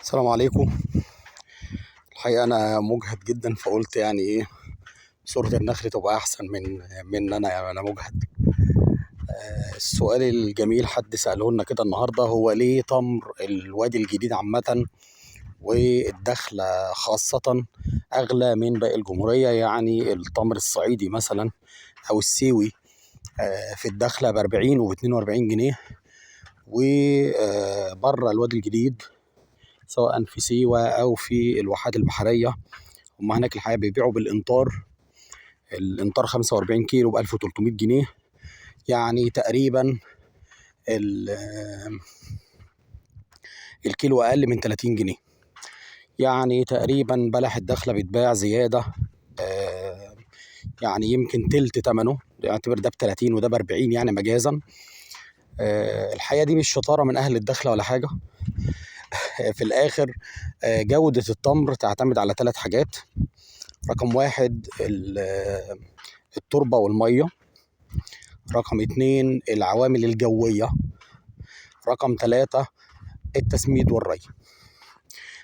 السلام عليكم. الحقيقة أنا مجهد جدا، فقلت يعني إيه صورة النخل تبقى أحسن من أنا، يعني أنا مجهد. السؤال الجميل حد سأله لنا كده النهاردة، هو ليه تمر الوادي الجديد عامة والدخلة خاصة أغلى من باقي الجمهورية؟ يعني التمر الصعيدي مثلا أو السيوي في الدخلة ب40 وب42 جنيه، وبره الوادي الجديد سواء في سيوة أو في الواحات البحرية هما هناك الحقيقة بيبيعوا بالإمطار. الإمطار 45 كيلو ب1300 جنيه، يعني تقريبا الكيلو أقل من 30 جنيه. يعني تقريبا بلح الدخلة بيتباع زيادة، يعني يمكن تلت تمنه، يعتبر ده ب30 وده ب40 يعني مجازا. الحقيقة دي مش شطارة من أهل الدخلة ولا حاجة. في الآخر جودة التمر تعتمد على 3 حاجات. رقم 1 التربة والمية. رقم 2 العوامل الجوية. رقم 3 التسميد والري.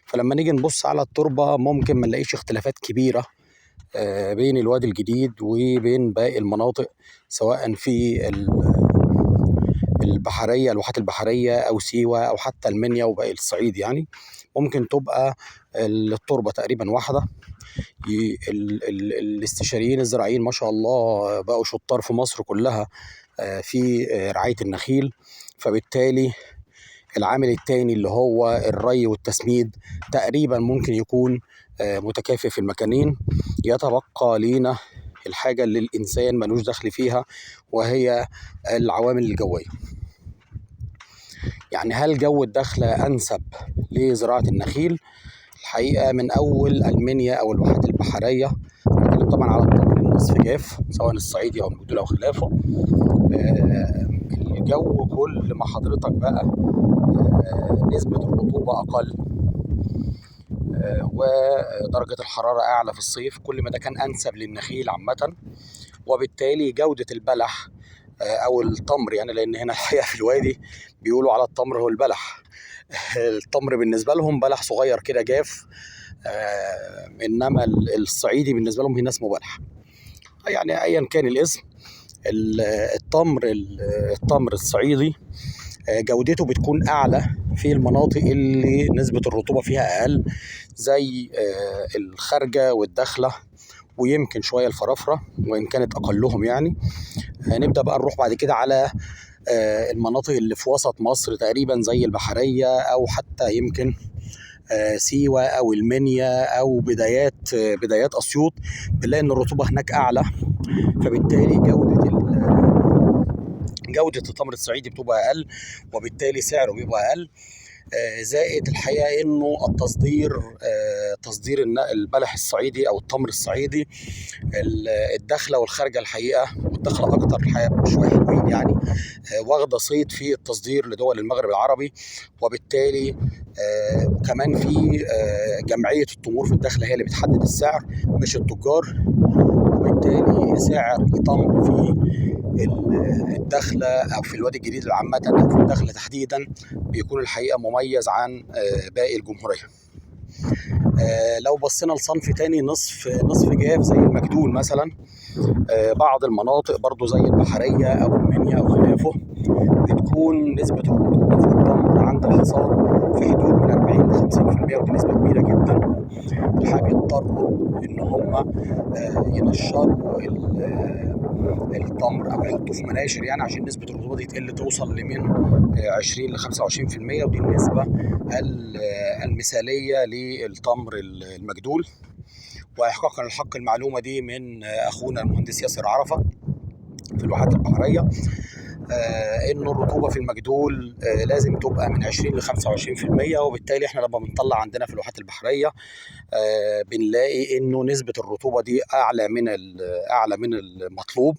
فلما نيجي نبص على التربة ممكن ما نلاقيش اختلافات كبيرة بين الوادي الجديد وبين باقي المناطق، سواء في البحرية، الواحات البحرية أو سيوة أو حتى المنيا وباقي الصعيد. يعني ممكن تبقى التربة تقريبا واحدة. الاستشاريين الزراعيين ما شاء الله بقوا شطار في مصر كلها في رعاية النخيل، فبالتالي العامل التاني اللي هو الري والتسميد تقريبا ممكن يكون متكافئ في المكانين. يتبقى لينا الحاجة اللي الإنسان ملوش دخل فيها، وهي العوامل الجوية. يعني هل جو الدخلة أنسب لزراعة النخيل؟ الحقيقة من أول المنيا أو الواحات البحرية، بتكلم طبعا على التمر النصف جاف سواء الصعيدي أو المقدول أو خلافه، الجو كل ما حضرتك بقى نسبة الرطوبة أقل ودرجة الحرارة أعلى في الصيف، كل ما ده كان أنسب للنخيل عامة. وبالتالي جودة البلح أو التمر، يعني لأن هنا الحقيقة في الوادي بيقولوا على التمر هو البلح. التمر بالنسبة لهم بلح صغير كده جاف، إنما الصعيدي بالنسبة لهم هنا اسمه بلح. يعني أيا كان الاسم، التمر الصعيدي جودته بتكون أعلى في المناطق اللي نسبة الرطوبة فيها أقل، زي الخارجة والدخلة ويمكن شوية الفرافرة وإن كانت أقلهم. يعني نبدأ بقى نروح بعد كده على المناطق اللي في وسط مصر تقريبا زي البحرية أو حتى يمكن سيوة أو المنيا أو بدايات أسيوط، بنلاقي إن الرطوبة هناك أعلى، فبالتالي جودة التمر الصعيدي بتبقى أقل، وبالتالي سعره بيبقى أقل. زائد الحقيقة إنه تصدير البلح الصعيدي أو التمر الصعيدي، الدخلة والخارجة الحقيقة، والدخلة أكتر الحقيقة شوية حلوين يعني، واخدة صيت في التصدير لدول المغرب العربي. وبالتالي وكمان في جمعية التمور في الدخلة هي اللي بتحدد السعر مش التجار، وبالتالي سعر التمر في الدخلة أو في الوادي الجديد عامة أو في الدخلة تحديدا بيكون الحقيقة مميز عن باقي الجمهورية. لو بصينا لصنف تاني نصف جاف زي المجدول مثلا، بعض المناطق برضو زي البحرية أو المنيا أو خلافه بتكون نسبة الرطوبة في التمر عند الحصاد في حدود من 40 ل 50%، ودي نسبة كبيرة جدا. الحقيقة بيضطروا إن هم ينشروا التمر أو يحطوه في مناشر، يعني عشان نسبة الرطوبة دي تقل توصل لمن 20 ل 25%، ودي النسبة المثالية للتمر المجدول. وإحقاقا الحق المعلومة دي من أخونا المهندس ياسر عرفة في الواحات البحرية، إنه الرطوبة في المجدول لازم تبقى من 20 ل 25%، وبالتالي إحنا لما بنطلع عندنا في الواحات البحرية بنلاقي إنه نسبة الرطوبة دي أعلى من المطلوب،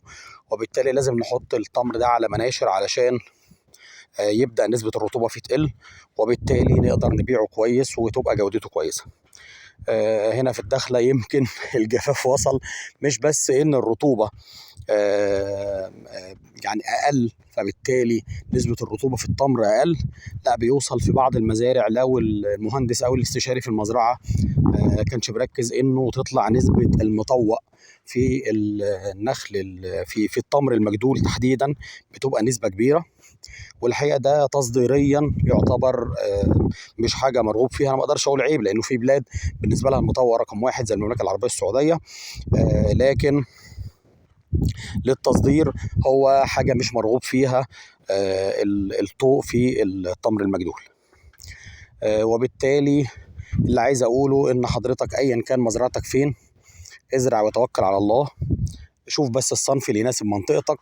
وبالتالي لازم نحط التمر ده على مناشر علشان يبدأ نسبة الرطوبة فيه تقل، وبالتالي نقدر نبيعه كويس وتبقى جودته كويسة. هنا في الدخلة يمكن الجفاف وصل، مش بس إن الرطوبة يعني أقل، فبالتالي نسبة الرطوبة في التمر أقل، لا بيوصل في بعض المزارع لو المهندس أو الاستشاري في المزرعة كانش مركز إنه تطلع نسبة المطوق في النخل في التمر المجدول تحديدا بتبقى نسبة كبيرة. والحقيقة ده تصديريا يعتبر مش حاجة مرغوب فيها. أنا ما أقدرش أقول عيب، لأنه في بلاد بالنسبة لها المطوق رقم واحد زي المملكة العربية السعودية، لكن للتصدير هو حاجة مش مرغوب فيها الطوق في التمر المجدول. وبالتالي اللي عايز أقوله إن حضرتك أيا كان مزرعتك فين، ازرع وتوكل على الله. شوف بس الصنف اللي يناسب منطقتك.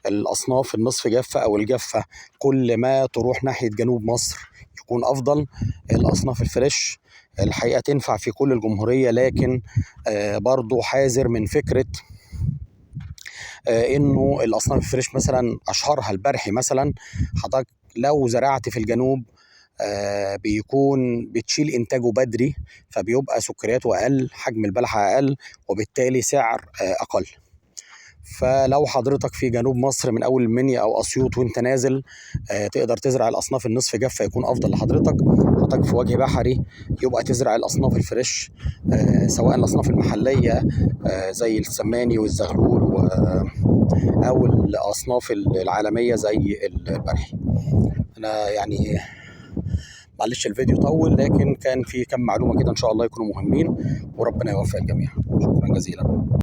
الأصناف النصف جافة أو الجافة كل ما تروح ناحية جنوب مصر يكون أفضل. الأصناف الفريش الحقيقة تنفع في كل الجمهورية، لكن برضو حاذر من فكرة إنه الأصناف الفريش مثلا أشهرها البرحي مثلا. حضرتك لو زرعت في الجنوب بيكون بتشيل إنتاجه بدري، فبيبقى سكرياته أقل، حجم البلحة أقل، وبالتالي سعر أقل. فلو حضرتك في جنوب مصر من اول المنيا او اسيوط وانت نازل تقدر تزرع الاصناف النصف جافه يكون افضل لحضرتك. حضرتك في وجه بحري يبقى تزرع الاصناف الفريش، سواء الاصناف المحليه زي السماني والزغلول او الاصناف العالميه زي البرحي. انا يعني معلش الفيديو طول، لكن كان في كم معلومه كده ان شاء الله يكونوا مهمين، وربنا يوفق الجميع. شكرا جزيلا.